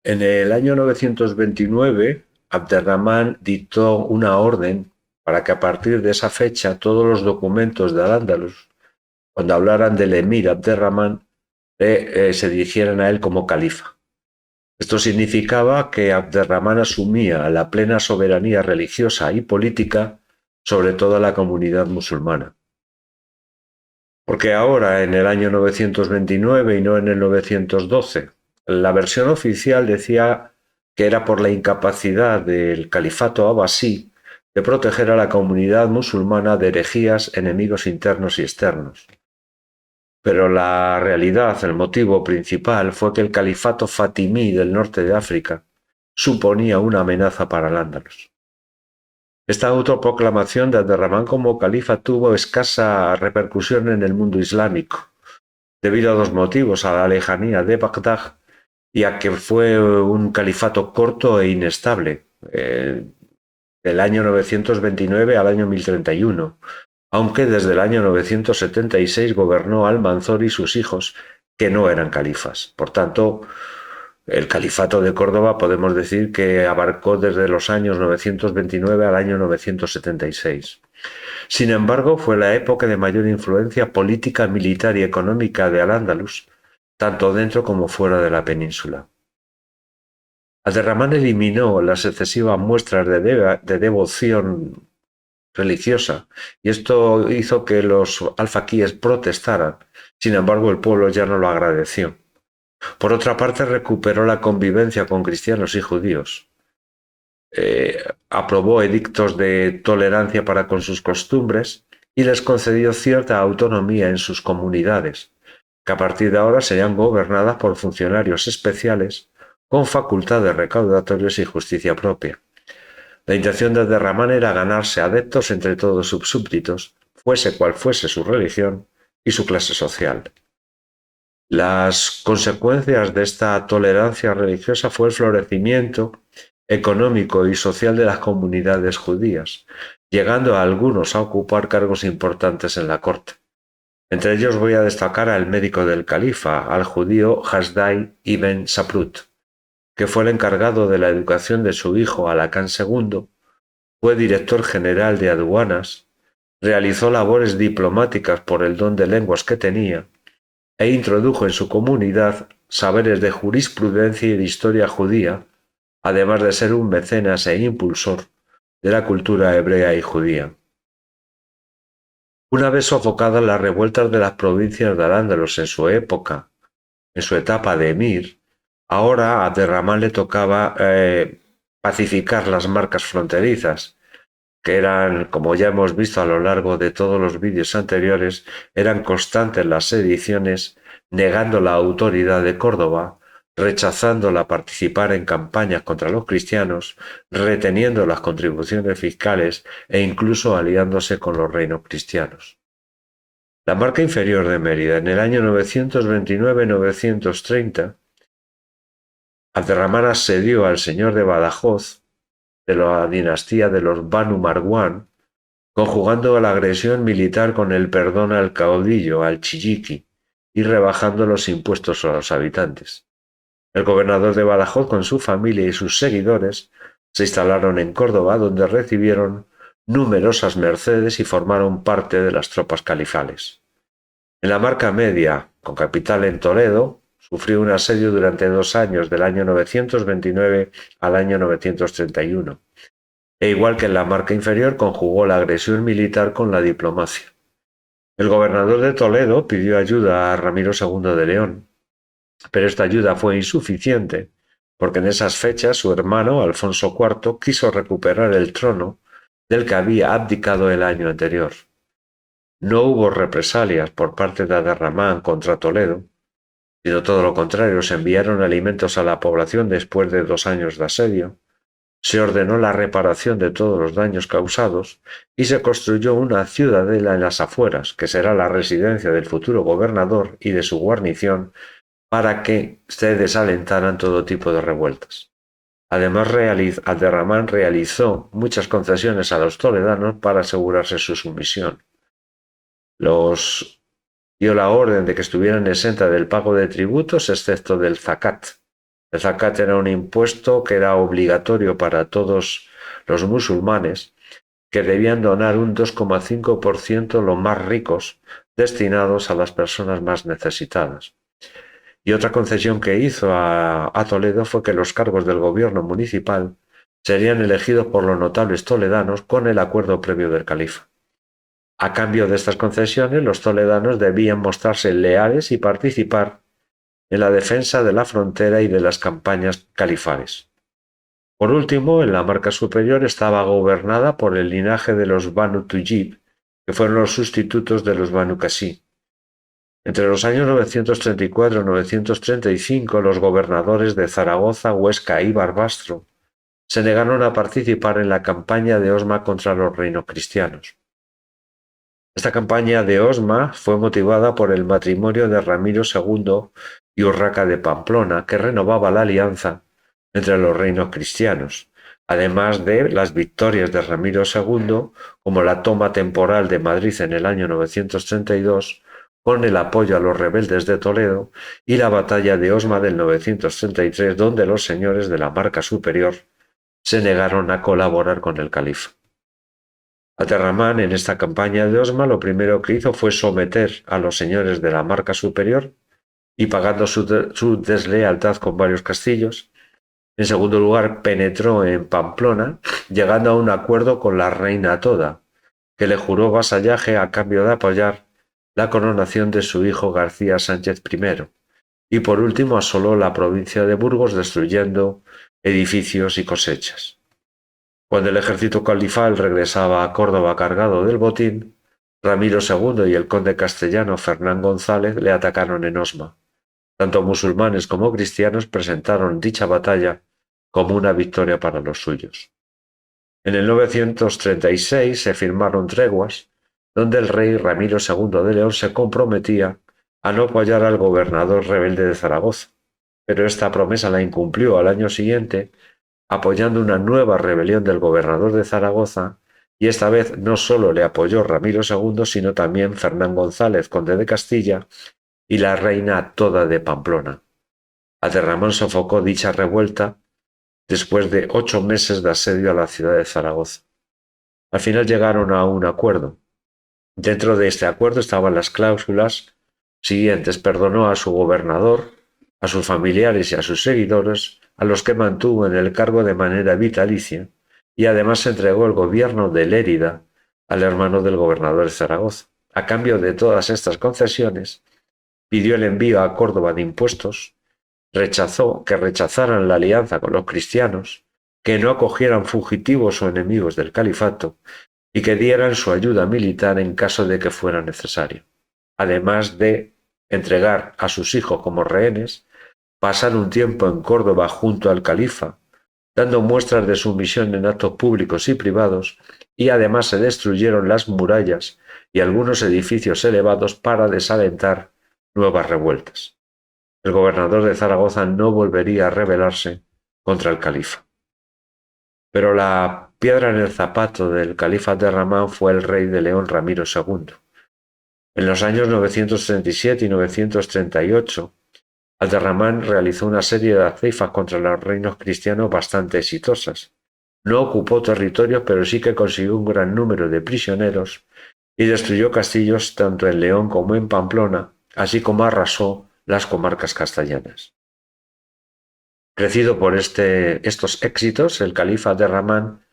En el año 929, Abderramán dictó una orden para que a partir de esa fecha todos los documentos de Al-Ándalus, cuando hablaran del emir Abderramán, se dirigieran a él como califa. Esto significaba que Abderramán asumía la plena soberanía religiosa y política sobre toda la comunidad musulmana. Porque ahora, en el año 929 y no en el 912, la versión oficial decía que era por la incapacidad del califato abasí de proteger a la comunidad musulmana de herejías, enemigos internos y externos. Pero la realidad, el motivo principal, fue que el califato fatimí del norte de África suponía una amenaza para el Andalus. Esta autoproclamación de Abderramán como califa tuvo escasa repercusión en el mundo islámico, debido a dos motivos: a la lejanía de Bagdad y a que fue un califato corto e inestable, del año 929 al año 1031, aunque desde el año 976 gobernó Al-Manzor y sus hijos, que no eran califas. Por tanto, el califato de Córdoba podemos decir que abarcó desde los años 929 al año 976. Sin embargo, fue la época de mayor influencia política, militar y económica de Al-Ándalus, tanto dentro como fuera de la península. Abderramán eliminó las excesivas muestras de devoción religiosa, y esto hizo que los alfaquíes protestaran. Sin embargo, el pueblo ya no lo agradeció. Por otra parte, recuperó la convivencia con cristianos y judíos. Aprobó edictos de tolerancia para con sus costumbres y les concedió cierta autonomía en sus comunidades, que a partir de ahora serían gobernadas por funcionarios especiales con facultades recaudatorias y justicia propia. La intención de Abderramán era ganarse adeptos entre todos sus súbditos, fuese cual fuese su religión y su clase social. Las consecuencias de esta tolerancia religiosa fue el florecimiento económico y social de las comunidades judías, llegando a algunos a ocupar cargos importantes en la corte. Entre ellos voy a destacar al médico del califa, al judío Hasdai ibn Saprut, que fue el encargado de la educación de su hijo Alacán II, fue director general de aduanas, realizó labores diplomáticas por el don de lenguas que tenía, e introdujo en su comunidad saberes de jurisprudencia y de historia judía, además de ser un mecenas e impulsor de la cultura hebrea y judía. Una vez sofocadas las revueltas de las provincias de Al-Ándalus en su época, en su etapa de emir, ahora a Abderramán le tocaba pacificar las marcas fronterizas, que eran, como ya hemos visto a lo largo de todos los vídeos anteriores, eran constantes las sediciones, negando la autoridad de Córdoba, rechazándola participar en campañas contra los cristianos, reteniendo las contribuciones fiscales e incluso aliándose con los reinos cristianos. La marca inferior de Mérida, en el año 929-930, Abderramán asedió al señor de Badajoz, de la dinastía de los Banu Marwan, conjugando la agresión militar con el perdón al caudillo, al chiyiqui, y rebajando los impuestos a los habitantes. El gobernador de Badajoz, con su familia y sus seguidores, se instalaron en Córdoba, donde recibieron numerosas mercedes y formaron parte de las tropas califales. En la Marca Media, con capital en Toledo, sufrió un asedio durante 2 años, del año 929 al año 931. Igual que en la Marca Inferior, conjugó la agresión militar con la diplomacia. El gobernador de Toledo pidió ayuda a Ramiro II de León, pero esta ayuda fue insuficiente, porque en esas fechas su hermano, Alfonso IV, quiso recuperar el trono del que había abdicado el año anterior. No hubo represalias por parte de Abderramán contra Toledo, sino todo lo contrario: se enviaron alimentos a la población después de 2 años de asedio, se ordenó la reparación de todos los daños causados y se construyó una ciudadela en las afueras, que será la residencia del futuro gobernador y de su guarnición, para que se desalentaran todo tipo de revueltas. Además, Abderramán realizó muchas concesiones a los toledanos para asegurarse su sumisión. Dio la orden de que estuvieran exentas del pago de tributos, excepto del zakat, El zakat era un impuesto que era obligatorio para todos los musulmanes, que debían donar un 2,5% los más ricos, destinados a las personas más necesitadas. Y otra concesión que hizo a Toledo fue que los cargos del gobierno municipal serían elegidos por los notables toledanos con el acuerdo previo del califa. A cambio de estas concesiones, los toledanos debían mostrarse leales y participar en la defensa de la frontera y de las campañas califales. Por último, en la Marca Superior estaba gobernada por el linaje de los Banu Tujib, que fueron los sustitutos de los Banu Qasi. Entre los años 934 y 935, los gobernadores de Zaragoza, Huesca y Barbastro se negaron a participar en la campaña de Osma contra los reinos cristianos. Esta campaña de Osma fue motivada por el matrimonio de Ramiro II y Urraca de Pamplona, que renovaba la alianza entre los reinos cristianos, además de las victorias de Ramiro II, como la toma temporal de Madrid en el año 932, con el apoyo a los rebeldes de Toledo, y la batalla de Osma del 933, donde los señores de la Marca Superior se negaron a colaborar con el califa. Abderramán, en esta campaña de Osma, lo primero que hizo fue someter a los señores de la Marca Superior y pagando su deslealtad con varios castillos. En segundo lugar, penetró en Pamplona, llegando a un acuerdo con la reina Toda, que le juró vasallaje a cambio de apoyar la coronación de su hijo García Sánchez I. Y por último asoló la provincia de Burgos, destruyendo edificios y cosechas. Cuando el ejército califal regresaba a Córdoba cargado del botín, Ramiro II y el conde castellano Fernán González le atacaron en Osma. Tanto musulmanes como cristianos presentaron dicha batalla como una victoria para los suyos. En el 936 se firmaron treguas, donde el rey Ramiro II de León se comprometía a no apoyar al gobernador rebelde de Zaragoza, pero esta promesa la incumplió al año siguiente, apoyando una nueva rebelión del gobernador de Zaragoza, y esta vez no solo le apoyó Ramiro II, sino también Fernán González, conde de Castilla, y la reina Toda de Pamplona. Abderramán sofocó dicha revuelta después de 8 meses de asedio a la ciudad de Zaragoza. Al final llegaron a un acuerdo. Dentro de este acuerdo estaban las cláusulas siguientes: perdonó a su gobernador, a sus familiares y a sus seguidores, a los que mantuvo en el cargo de manera vitalicia, y además entregó el gobierno de Lérida al hermano del gobernador de Zaragoza. A cambio de todas estas concesiones, pidió el envío a Córdoba de impuestos, rechazó que rechazaran la alianza con los cristianos, que no acogieran fugitivos o enemigos del califato y que dieran su ayuda militar en caso de que fuera necesario, además de entregar a sus hijos como rehenes, pasar un tiempo en Córdoba junto al califa, dando muestras de sumisión en actos públicos y privados, y además se destruyeron las murallas y algunos edificios elevados para desalentar nuevas revueltas. El gobernador de Zaragoza no volvería a rebelarse contra el califa. Pero la piedra en el zapato del califa Abderramán fue el rey de León Ramiro II. En los años 937 y 938, Abderramán realizó una serie de aceifas contra los reinos cristianos bastante exitosas. No ocupó territorios, pero sí que consiguió un gran número de prisioneros y destruyó castillos tanto en León como en Pamplona, así como arrasó las comarcas castellanas. Crecido por estos éxitos, el califa Abderramán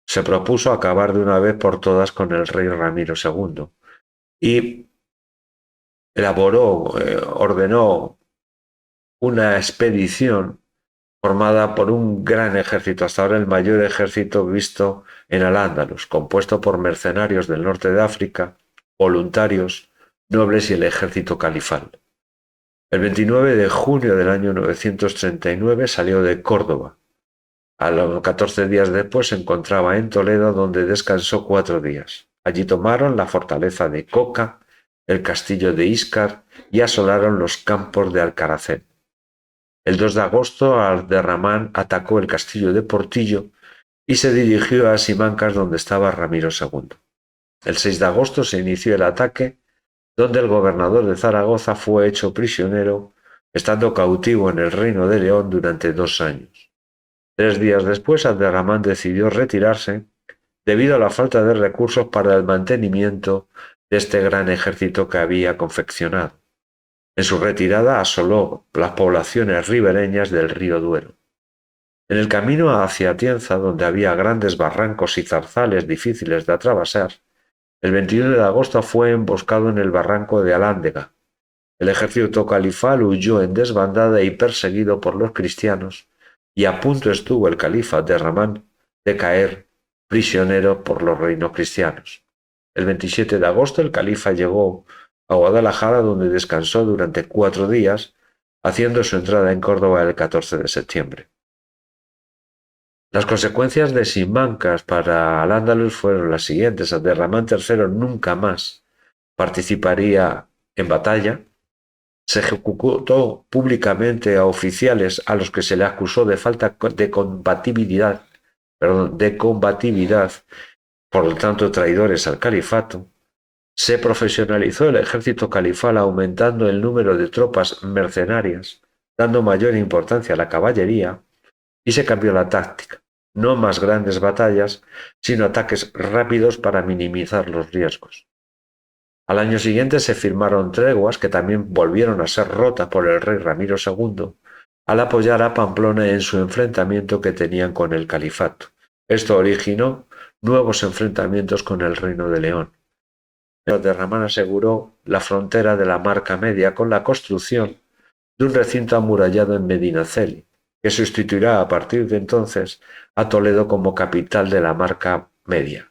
se propuso acabar de una vez por todas con el rey Ramiro II y ordenó una expedición formada por un gran ejército, hasta ahora el mayor ejército visto en Al-Ándalus, compuesto por mercenarios del norte de África, voluntarios, nobles y el ejército califal. El 29 de junio del año 939 salió de Córdoba. A los 14 días después se encontraba en Toledo, donde descansó 4 días. Allí tomaron la fortaleza de Coca, el castillo de Íscar y asolaron los campos de Alcaracén. El 2 de agosto, Abderramán atacó el castillo de Portillo y se dirigió a Simancas, donde estaba Ramiro II. El 6 de agosto se inició el ataque, donde el gobernador de Zaragoza fue hecho prisionero estando cautivo en el Reino de León durante 2 años. 3 días después, Abderramán decidió retirarse debido a la falta de recursos para el mantenimiento de este gran ejército que había confeccionado. En su retirada asoló las poblaciones ribereñas del río Duero. En el camino hacia Atienza, donde había grandes barrancos y zarzales difíciles de atravesar, el 21 de agosto fue emboscado en el barranco de Alándega. El ejército califal huyó en desbandada y perseguido por los cristianos, y a punto estuvo el califa Abderramán de caer prisionero por los reinos cristianos. El 27 de agosto el califa llegó a Guadalajara, donde descansó durante 4 días, haciendo su entrada en Córdoba el 14 de septiembre. Las consecuencias de Simancas para Al-Ándalus fueron las siguientes. Abderramán III nunca más participaría en batalla. Se ejecutó públicamente a oficiales a los que se le acusó de falta de combatividad, por lo tanto traidores al califato. Se profesionalizó el ejército califal aumentando el número de tropas mercenarias, dando mayor importancia a la caballería, y se cambió la táctica. No más grandes batallas, sino ataques rápidos para minimizar los riesgos. Al año siguiente se firmaron treguas que también volvieron a ser rotas por el rey Ramiro II al apoyar a Pamplona en su enfrentamiento que tenían con el califato. Esto originó nuevos enfrentamientos con el Reino de León. Abderramán aseguró la frontera de la Marca Media con la construcción de un recinto amurallado en Medinaceli, que sustituirá a partir de entonces a Toledo como capital de la Marca Media.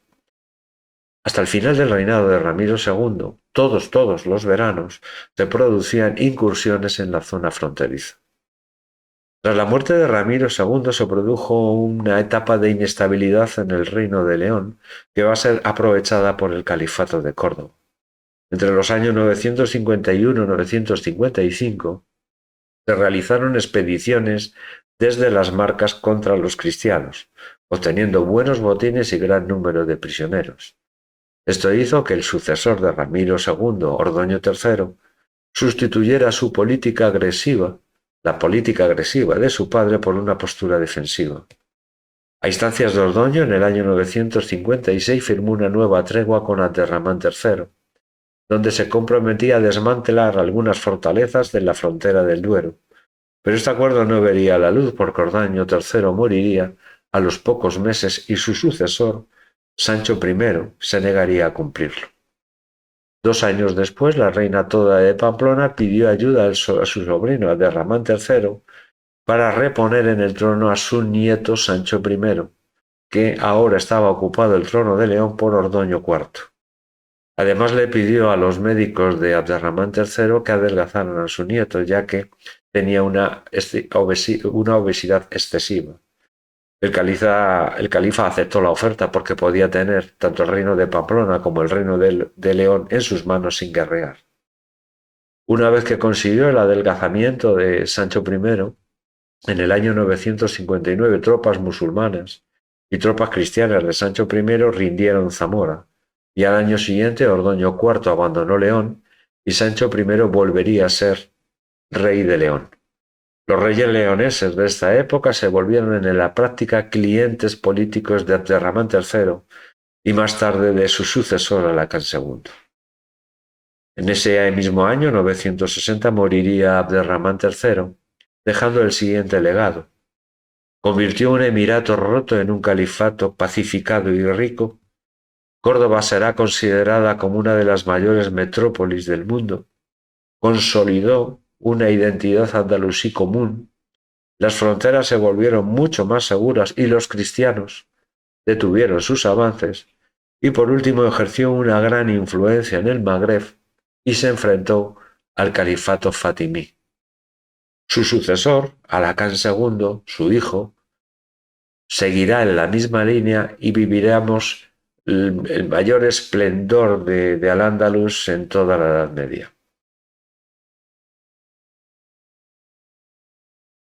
Hasta el final del reinado de Ramiro II, todos los veranos, se producían incursiones en la zona fronteriza. Tras la muerte de Ramiro II se produjo una etapa de inestabilidad en el Reino de León que va a ser aprovechada por el Califato de Córdoba. Entre los años 951 y 955 se realizaron expediciones desde las Marcas contra los cristianos, obteniendo buenos botines y gran número de prisioneros. Esto hizo que el sucesor de Ramiro II, Ordoño III, sustituyera su política agresiva, la política agresiva de su padre, por una postura defensiva. A instancias de Ordoño, en el año 956 firmó una nueva tregua con Abderramán III, donde se comprometía a desmantelar algunas fortalezas de la frontera del Duero. Pero este acuerdo no vería la luz porque Ordoño III moriría a los pocos meses y su sucesor, Sancho I, se negaría a cumplirlo. 2 años después, la reina Toda de Pamplona pidió ayuda a su sobrino Abderramán III para reponer en el trono a su nieto Sancho I, que ahora estaba ocupado el trono de León por Ordoño IV. Además le pidió a los médicos de Abderramán III que adelgazaran a su nieto, ya que tenía una obesidad excesiva. El califa aceptó la oferta porque podía tener tanto el reino de Pamplona como el reino de León en sus manos sin guerrear. Una vez que consiguió el adelgazamiento de Sancho I, en el año 959 tropas musulmanas y tropas cristianas de Sancho I rindieron Zamora, y al año siguiente Ordoño IV abandonó León y Sancho I volvería a ser rey de León. Los reyes leoneses de esta época se volvieron en la práctica clientes políticos de Abderramán III y más tarde de su sucesor Alacant II. En ese mismo año, 960, moriría Abderramán III, dejando el siguiente legado. Convirtió un emirato roto en un califato pacificado y rico. Córdoba será considerada como una de las mayores metrópolis del mundo. Consolidó una identidad andalusí común. Las fronteras se volvieron mucho más seguras y los cristianos detuvieron sus avances, y por último ejerció una gran influencia en el Magreb y se enfrentó al califato fatimí. Su sucesor, Alacant II, su hijo, seguirá en la misma línea y viviremos el mayor esplendor de Al-Ándalus en toda la Edad Media.